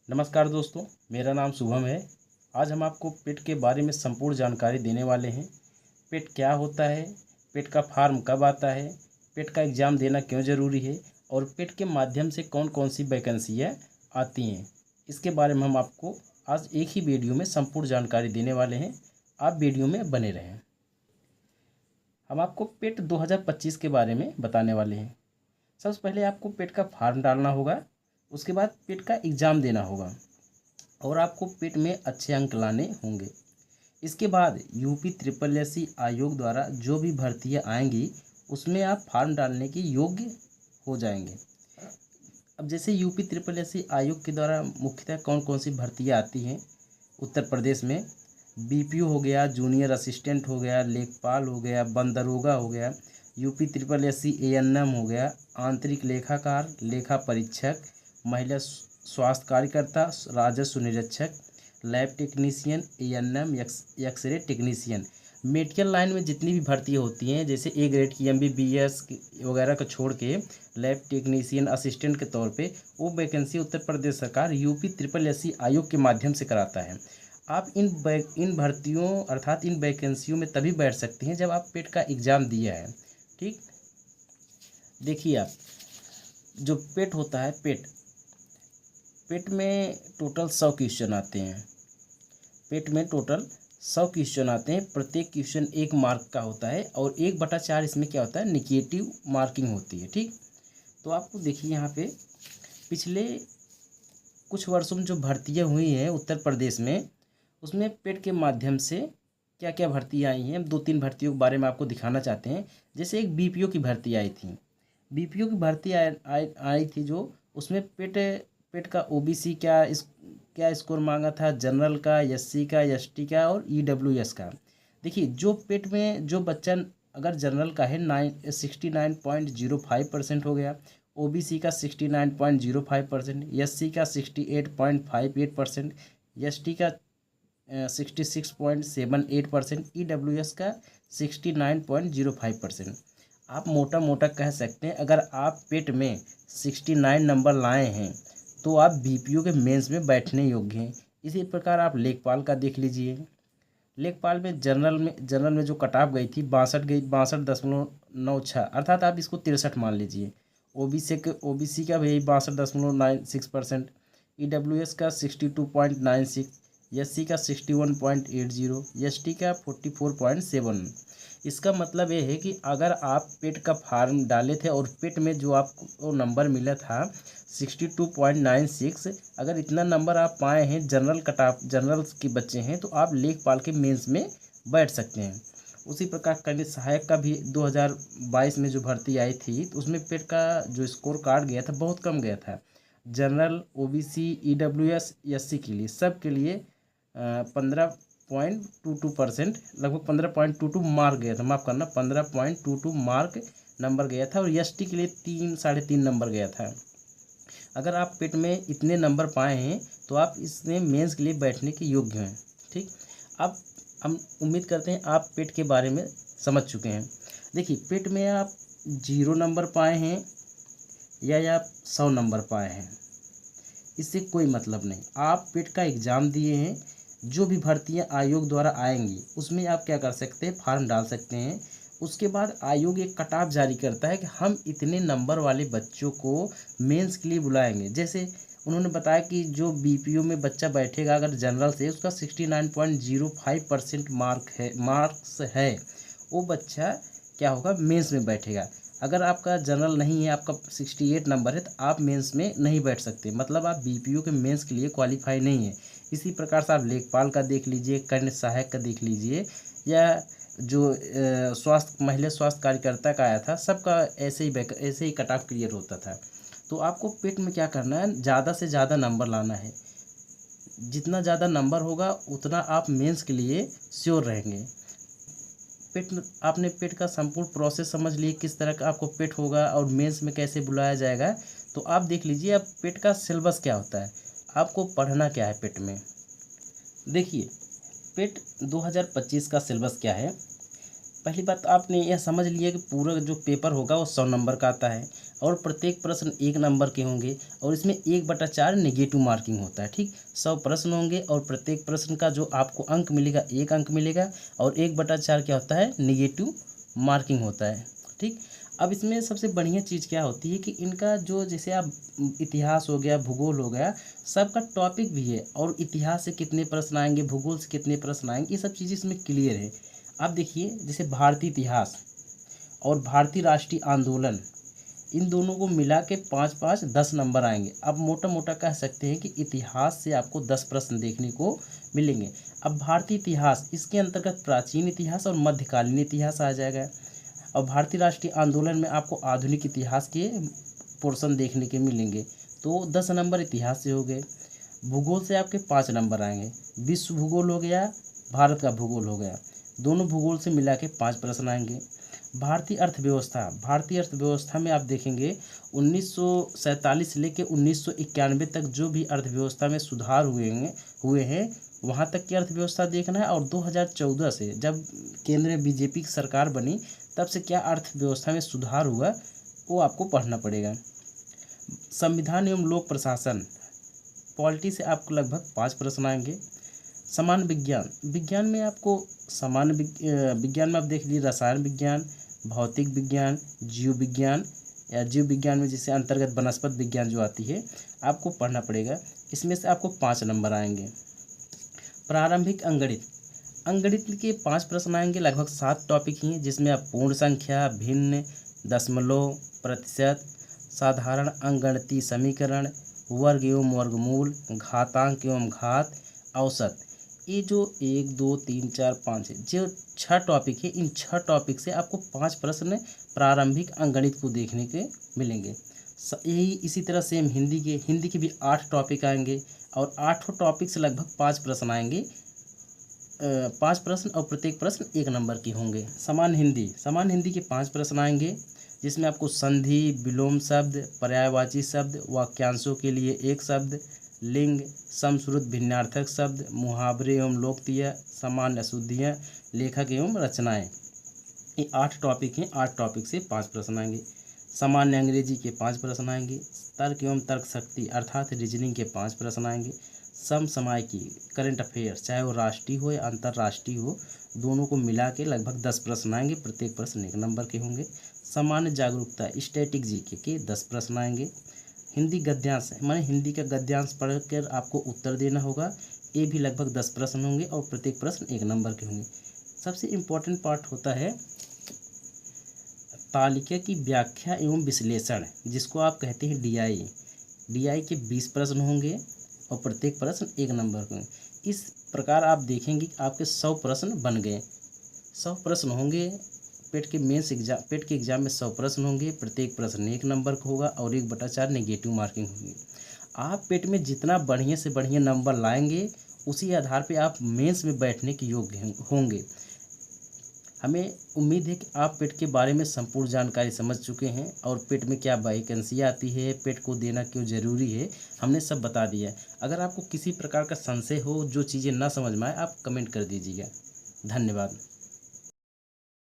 नमस्कार दोस्तों, मेरा नाम शुभम है। आज हम आपको पेट के बारे में संपूर्ण जानकारी देने वाले हैं। पेट क्या होता है, पेट का फॉर्म कब आता है, पेट का एग्ज़ाम देना क्यों ज़रूरी है और पेट के माध्यम से कौन कौन सी वैकेंसियाँ आती हैं, इसके बारे में हम आपको आज एक ही वीडियो में संपूर्ण जानकारी देने वाले हैं। आप वीडियो में बने रहें। हम आपको पेट 2025 के बारे में बताने वाले हैं। सबसे पहले आपको पेट का फॉर्म डालना होगा, उसके बाद पेट का एग्ज़ाम देना होगा और आपको पेट में अच्छे अंक लाने होंगे। इसके बाद यूपी ट्रिपल एससी आयोग द्वारा जो भी भर्तियां आएंगी उसमें आप फॉर्म डालने के योग्य हो जाएंगे। अब जैसे यूपी ट्रिपल एससी आयोग के द्वारा मुख्यतः कौन कौन सी भर्तियां आती हैं उत्तर प्रदेश में, बीपीओ हो गया, जूनियर असिस्टेंट हो गया, लेखपाल हो गया, वन दरोगा हो गया, यूपी ट्रिपल एससी एएनएम हो गया, आंतरिक लेखाकार, लेखा परीक्षक, महिला स्वास्थ्य कार्यकर्ता, राजस्व निरीक्षक, lab technician, ANM, x ray technician. Medical line में जितनी भी भर्तियाँ होती हैं जैसे ए ग्रेड की एमबीबीएस वगैरह को छोड़ के लैब टेक्नीशियन असिस्टेंट के तौर पे वो वैकेंसी उत्तर प्रदेश सरकार यूपी ट्रिपल एससी आयोग के माध्यम से कराता है। आप इन भर्तियों अर्थात इन वैकेंसियों में तभी बैठ सकते हैं जब आप पेट का एग्ज़ाम दिया है। ठीक, देखिए आप जो पेट होता है, पेट में टोटल 100 क्वेश्चन आते हैं। पेट में टोटल 100 क्वेश्चन आते हैं। प्रत्येक क्वेश्चन 1 मार्क का होता है और 1/4 इसमें क्या होता है, निगेटिव मार्किंग होती है। ठीक, तो आपको देखिए यहाँ पे पिछले कुछ वर्षों में जो भर्तियाँ हुई हैं उत्तर प्रदेश में, उसमें पेट के माध्यम से क्या क्या भर्तियाँ आई हैं। हम 2-3 भर्तियों के बारे में आपको दिखाना चाहते हैं। जैसे एक बीपीओ की भर्ती आई थी। बीपीओ की भर्ती आई थी जो उसमें पेट का ओबीसी क्या स्कोर मांगा था, जनरल का, एससी का, एसटी का और ईडब्ल्यूएस का। देखिए जो पेट में जो बच्चा अगर जनरल का है 69.05% हो गया, ओबीसी का 69.05%, एससी का 68.58%, एसटी का 66.78%, ईडब्ल्यूएस का 69.05%। आप मोटा मोटा कह सकते हैं अगर आप पेट में 69 नंबर लाए हैं तो आप बीपीओ के मेंस में बैठने योग्य हैं। इसी प्रकार आप लेखपाल का देख लीजिए। लेखपाल में जनरल में जो कट ऑफ गई थी 62.96, अर्थात आप इसको 63 मान लीजिए। ओबीसी का भी 62.96%, ईडब्ल्यूएस का 62.96, एससी का 61.80, एसटी का 44.7। इसका मतलब ये है कि अगर आप पेट का फॉर्म डाले थे और पेट में जो आपको नंबर मिला था 62.96, अगर इतना नंबर आप पाए हैं, जनरल के बच्चे हैं, तो आप लेखपाल के मेंस में बैठ सकते हैं। उसी प्रकार कनिष्ठ सहायक का भी 2022 में जो भर्ती आई थी तो उसमें पेट का जो स्कोर कार्ड गया था बहुत कम गया था। जनरल, ओबीसी, ईडब्ल्यूएस, एससी के लिए सब के लिए 15.22%, लगभग 15.22 मार्क गया था, माफ़ करना 15.22 मार्क नंबर गया था और एसटी के लिए 3-3.5 नंबर गया था। अगर आप पेट में इतने नंबर पाए हैं तो आप इसमें मेंस के लिए बैठने के योग्य हैं। ठीक, अब हम उम्मीद करते हैं आप पेट के बारे में समझ चुके हैं। देखिए पेट में आप 0 नंबर पाए हैं या आप 100 नंबर पाए हैं, इससे कोई मतलब नहीं। आप पेट का एग्ज़ाम दिए हैं, जो भी भर्तियां आयोग द्वारा आएंगी उसमें आप क्या कर सकते हैं, फॉर्म डाल सकते हैं। उसके बाद आयोग एक कट ऑफ जारी करता है कि हम इतने नंबर वाले बच्चों को मेंस के लिए बुलाएंगे। जैसे उन्होंने बताया कि जो बीपीओ में बच्चा बैठेगा अगर जनरल से उसका 69.05% मार्क्स है, वो बच्चा क्या होगा, मेंस में बैठेगा। अगर आपका जनरल नहीं है, आपका 68 नंबर है, तो आप मेंस में नहीं बैठ सकते, मतलब आप बीपीओ के मेंस के लिए क्वालिफाई नहीं है। इसी प्रकार से आप लेखपाल का देख लीजिए, कन्या सहायक का देख लीजिए, या जो महिला स्वास्थ्य कार्यकर्ता का आया था, सबका ऐसे ही कट ऑफ क्लियर होता था। तो आपको पेट में क्या करना है, ज़्यादा से ज़्यादा नंबर लाना है। जितना ज़्यादा नंबर होगा उतना आप मेंस के लिए श्योर रहेंगे। आपने पेट का संपूर्ण प्रोसेस समझ लिए, किस तरह का आपको पेट होगा और मेंस में कैसे बुलाया जाएगा। तो आप देख लीजिए अब पेट का सिलेबस क्या होता है, आपको पढ़ना क्या है पेट में। देखिए पेट 2025 का सिलेबस क्या है। पहली बात आपने यह समझ लिया कि पूरा जो पेपर होगा वो 100 नंबर का आता है और प्रत्येक प्रश्न 1 नंबर के होंगे और इसमें 1/4 नेगेटिव मार्किंग होता है। ठीक, 100 प्रश्न होंगे और प्रत्येक प्रश्न का जो आपको अंक मिलेगा 1 अंक मिलेगा और 1/4 क्या होता है, नेगेटिव मार्किंग होता है। ठीक, अब इसमें सबसे बढ़िया चीज़ क्या होती है कि इनका जो जैसे आप इतिहास हो गया, भूगोल हो गया, सबका टॉपिक भी है और इतिहास से कितने प्रश्न आएंगे, भूगोल से कितने प्रश्न आएंगे, ये सब चीज़ें इसमें क्लियर है। आप देखिए जैसे भारतीय इतिहास और भारतीय राष्ट्रीय आंदोलन, इन दोनों को मिला के 5-5 10 नंबर आएंगे। अब मोटा मोटा कह सकते हैं कि इतिहास से आपको 10 प्रश्न देखने को मिलेंगे। अब भारतीय इतिहास, इसके अंतर्गत प्राचीन इतिहास और मध्यकालीन इतिहास आ जाएगा। और भारतीय राष्ट्रीय आंदोलन में आपको आधुनिक इतिहास के पोर्शन देखने के मिलेंगे, तो 10 नंबर इतिहास से हो गए। भूगोल से आपके 5 नंबर आएंगे, विश्व भूगोल हो गया, भारत का भूगोल हो गया, दोनों भूगोल से मिला के 5 प्रश्न आएंगे। भारतीय अर्थव्यवस्था, भारतीय अर्थव्यवस्था में आप देखेंगे 1947 से लेकर 1991 तक जो भी अर्थव्यवस्था में सुधार हुए हैं वहाँ तक की अर्थव्यवस्था देखना है। और 2014 से जब केंद्र में बीजेपी की सरकार बनी तब से क्या अर्थव्यवस्था में सुधार हुआ वो आपको पढ़ना पड़ेगा। संविधान एवं लोक प्रशासन, पॉलिटी से आपको लगभग 5 प्रश्न आएंगे। सामान्य विज्ञान, विज्ञान में आपको सामान्य विज्ञान में आप देख लीजिए रसायन विज्ञान, भौतिक विज्ञान, जीव विज्ञान, या जीव विज्ञान में जिसे अंतर्गत वनस्पति विज्ञान जो आती है आपको पढ़ना पड़ेगा। इसमें से आपको 5 नंबर आएंगे। प्रारंभिक अंगणित, अंगणित के 5 प्रश्न आएंगे, लगभग 7 टॉपिक ही हैं जिसमें आप पूर्ण संख्या, भिन्न, दशमलव, प्रतिशत, साधारण अंकगणितीय समीकरण, वर्ग एवं वर्गमूल, घातांक एवं घात, औसत, ये जो 1 2 3 4 5 है जो 6 टॉपिक है, इन 6 टॉपिक से आपको 5 प्रश्न प्रारंभिक अंकगणित को देखने के मिलेंगे। यही इसी तरह सेम हिंदी के भी 8 टॉपिक आएंगे और 8 टॉपिक से लगभग 5 प्रश्न आएंगे। 5 प्रश्न और प्रत्येक प्रश्न 1 नंबर के होंगे। सामान्य हिंदी के 5 प्रश्न आएंगे जिसमें आपको संधि, विलोम शब्द, पर्यायवाची शब्द, वाक्यांशों के लिए एक शब्द, लिंग, समश्रुत भिन्नार्थक शब्द, मुहावरे एवं लोकोक्तियाँ, सामान्य अशुद्धियाँ, लेखक एवं रचनाएं, ये 8 टॉपिक हैं। 8 टॉपिक से 5 प्रश्न आएंगे। सामान्य अंग्रेजी के 5 प्रश्न आएंगे। तर्क एवं तर्क शक्ति अर्थात रीजनिंग के 5 प्रश्न आएंगे। समसामयिकी, करंट अफेयर्स, चाहे वो राष्ट्रीय हो या अंतर्राष्ट्रीय हो, दोनों को मिला के लगभग 10 प्रश्न आएंगे, प्रत्येक प्रश्न 1 नंबर के होंगे। सामान्य जागरूकता, स्टैटिक जीके के 10 प्रश्न आएंगे। हिंदी गद्यांश, माने हिंदी का गद्यांश पढ़कर आपको उत्तर देना होगा, ये भी लगभग 10 प्रश्न होंगे और प्रत्येक प्रश्न 1 नंबर के होंगे। सबसे इम्पोर्टेंट पार्ट होता है तालिका की व्याख्या एवं विश्लेषण, जिसको आप कहते हैं डीआई के 20 प्रश्न होंगे और प्रत्येक प्रश्न 1 नंबर के होंगे। इस प्रकार आप देखेंगे कि आपके 100 प्रश्न बन गए। 100 प्रश्न होंगे पेट के एग्जाम में 100 प्रश्न होंगे, प्रत्येक प्रश्न 1 नंबर का होगा और 1/4 नेगेटिव मार्किंग होगी। आप पेट में जितना बढ़िया से बढ़िया नंबर लाएंगे उसी आधार पे आप मेंस में बैठने के योग्य होंगे। हमें उम्मीद है कि आप पेट के बारे में संपूर्ण जानकारी समझ चुके हैं और पेट में क्या वैकेंसी आती है, पेट को देना क्यों ज़रूरी है, हमने सब बता दिया है। अगर आपको किसी प्रकार का संशय हो, जो चीज़ें ना समझ में आए, आप कमेंट कर दीजिएगा। धन्यवाद।